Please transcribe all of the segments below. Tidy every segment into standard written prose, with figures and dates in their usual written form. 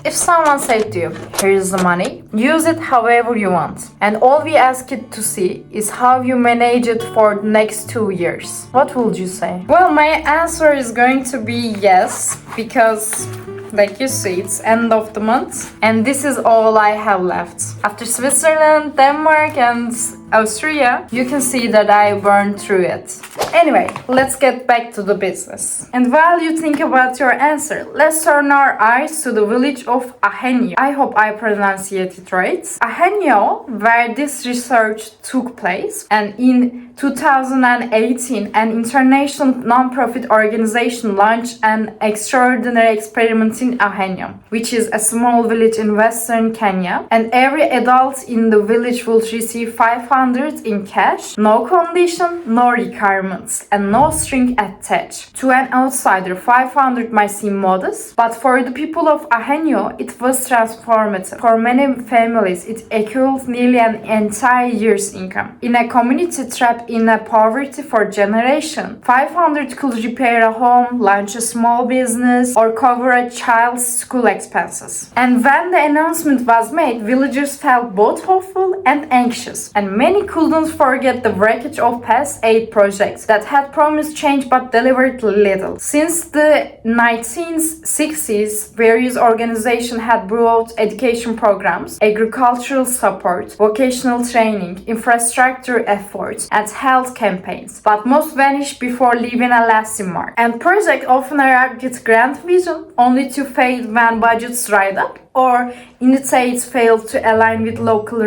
If someone said to you, here's the money, use it however you want, and all we ask it to see is how you manage it for the next 2 years, what would you say? Well, my answer is going to be yes, because like you see, it's end of the month and this is all I have left. After Switzerland, Denmark and Austria, you can see that I burned through it. Anyway, let's get back to the business. And while you think about your answer, let's turn our eyes to the village of Ahenyo. I hope I pronunciate it right. Ahenyo, where this research took place, and in 2018, an international non-profit organization launched an extraordinary experiment in Ahenyo, which is a small village in western Kenya, and every adult in the village will receive 500 in cash, no condition, no requirements, and no string attached. To an outsider, 500 might seem modest, but for the people of Ahenyo, it was transformative. For many families, it equals nearly an entire year's income. In a community trapped in a poverty for generations, 500 could repair a home, launch a small business, or cover a child's school expenses. And when the announcement was made, villagers felt both hopeful and anxious, and many couldn't forget the wreckage of past aid projects that had promised change but delivered little. Since the 1960s, various organizations had brought education programs, agricultural support, vocational training, infrastructure efforts, and health campaigns, but most vanished before leaving a lasting mark. And projects often arrived with grand vision, only to fade when budgets dried up, or initiatives failed to align with local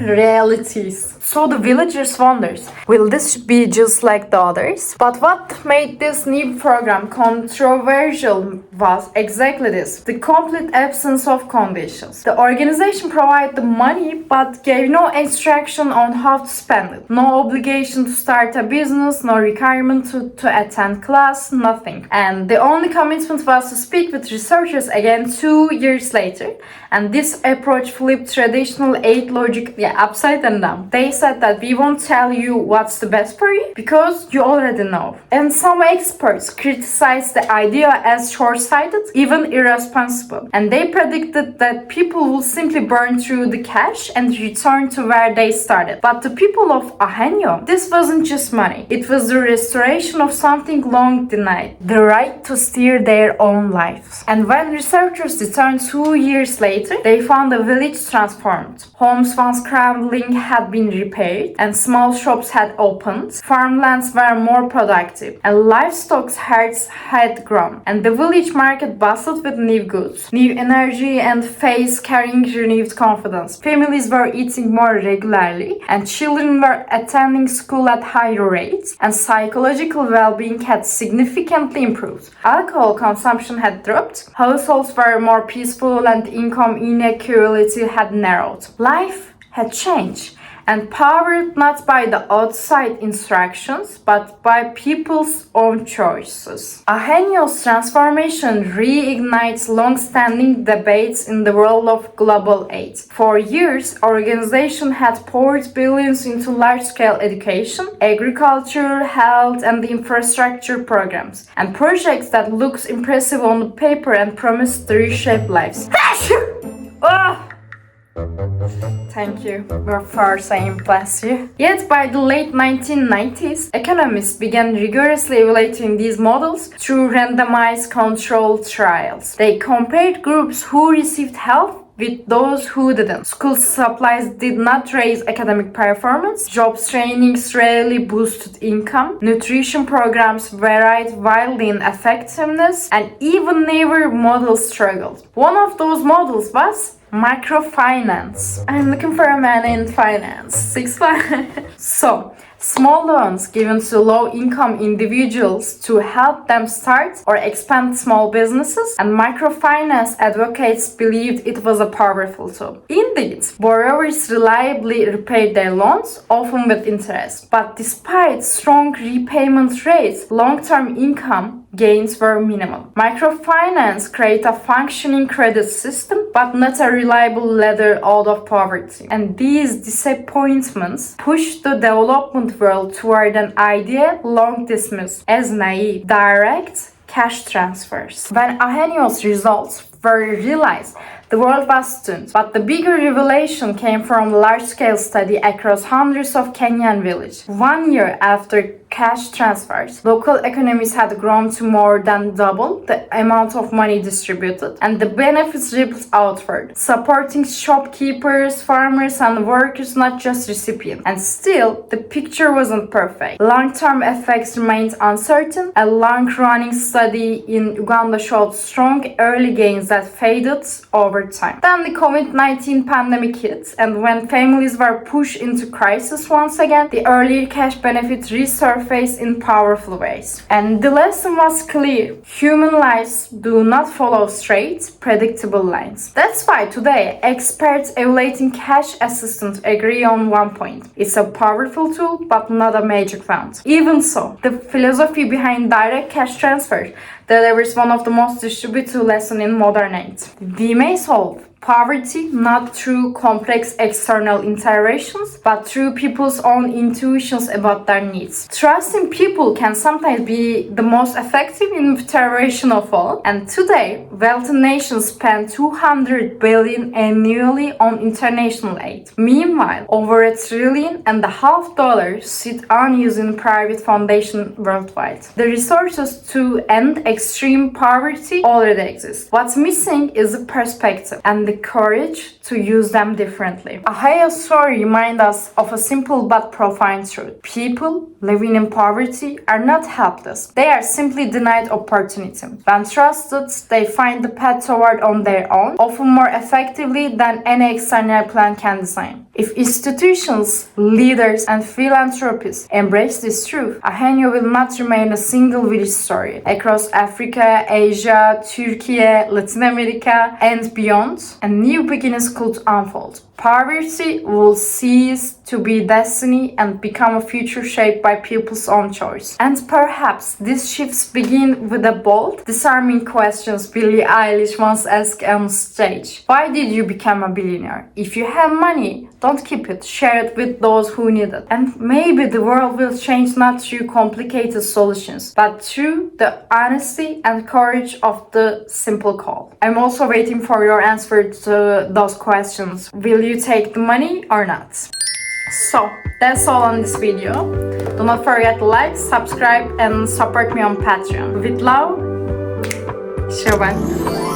realities. So the villagers wonders, will this be just like the others? But what made this new program controversial was exactly this: the complete absence of conditions. The organization provided the money but gave no instruction on how to spend it. No obligation to start a business, no requirement to attend class, nothing. And the only commitment was to speak with researchers again 2 years later. And this approach flipped traditional aid logic upside down. They said that we won't tell you what's the best for you because you already know. And some experts criticized the idea as short-sighted, even irresponsible. And they predicted that people will simply burn through the cash and return to where they started. But the people of Ahenyo, this wasn't just money. It was the restoration of something long denied, the right to steer their own lives. And when researchers returned 2 years later, they found the village transformed. Homes once crumbling had been repaired, and small shops had opened. Farmlands were more productive, and livestock herds had grown. And the village market bustled with new goods, new energy, and faith carrying renewed confidence. Families were eating more regularly, and children were attending school at higher rates, and psychological well-being had significantly improved. Alcohol consumption had dropped, households were more peaceful, and income inequality had narrowed. Life had changed, and powered not by the outside instructions, but by people's own choices. Ahenyo's transformation reignites long-standing debates in the world of global aid. For years, organizations had poured billions into large-scale education, agriculture, health, and infrastructure programs, and projects that looked impressive on the paper and promised to reshape lives. Oh! Thank you for saying bless you. Yet by the late 1990s, economists began rigorously evaluating these models through randomized controlled trials. They compared groups who received help with those who didn't. School supplies did not raise academic performance, jobs trainings rarely boosted income, nutrition programs varied wildly in effectiveness, and even neighbor models struggled. One of those models was microfinance. I'm looking for a man in finance. 6'5". So, small loans given to low-income individuals to help them start or expand small businesses, and microfinance advocates believed it was a powerful tool. Indeed, borrowers reliably repaid their loans, often with interest. But despite strong repayment rates, long-term income gains were minimal. Microfinance created a functioning credit system, but not a reliable ladder out of poverty. And these disappointments pushed the development world toward an idea long dismissed as naive: direct cash transfers. When Ahenyo's results were realized, the world was stunned. But the bigger revelation came from a large-scale study across hundreds of Kenyan villages. 1 year after cash transfers, local economies had grown to more than double the amount of money distributed, and the benefits rippled outward, supporting shopkeepers, farmers, and workers, not just recipients. And still, the picture wasn't perfect. Long-term effects remained uncertain. A long-running study in Uganda showed strong early gains that faded over time. Then the COVID-19 pandemic hit, and when families were pushed into crisis once again, the earlier cash benefits resurfaced in powerful ways. And the lesson was clear. Human lives do not follow straight, predictable lines. That's why today, experts evaluating cash assistance agree on one point. It's a powerful tool, but not a magic wand. Even so, the philosophy behind direct cash transfer delivers one of the most distributed lessons in modern age. We may solve poverty not through complex external interactions, but through people's own intuitions about their needs. Trusting people can sometimes be the most effective intervention of all. And today, wealthy nations spend $200 billion annually on international aid. Meanwhile, over $1.5 trillion sit unused in private foundations worldwide. The resources to end extreme poverty already exist. What's missing is the perspective and the courage to use them differently. Ahenyo's story reminds us of a simple but profound truth. People living in poverty are not helpless. They are simply denied opportunity. When trusted, they find the path toward on their own, often more effectively than any external plan can design. If institutions, leaders, and philanthropists embrace this truth, Ahenyo will not remain a single village story. Across Africa, Asia, Turkey, Latin America, and beyond, a new beginnings could unfold. Poverty will cease to be destiny and become a future shaped by people's own choice. And perhaps these shifts begin with the bold, disarming questions Billie Eilish once asked on stage. Why did you become a billionaire? If you have money, don't keep it. Share it with those who need it. And maybe the world will change not through complicated solutions, but through the honesty and courage of the simple call. I'm also waiting for your answer to those questions. Will you take the money or not? So that's all on this video. Do not forget to like, subscribe, and support me on Patreon. With love, Shoban.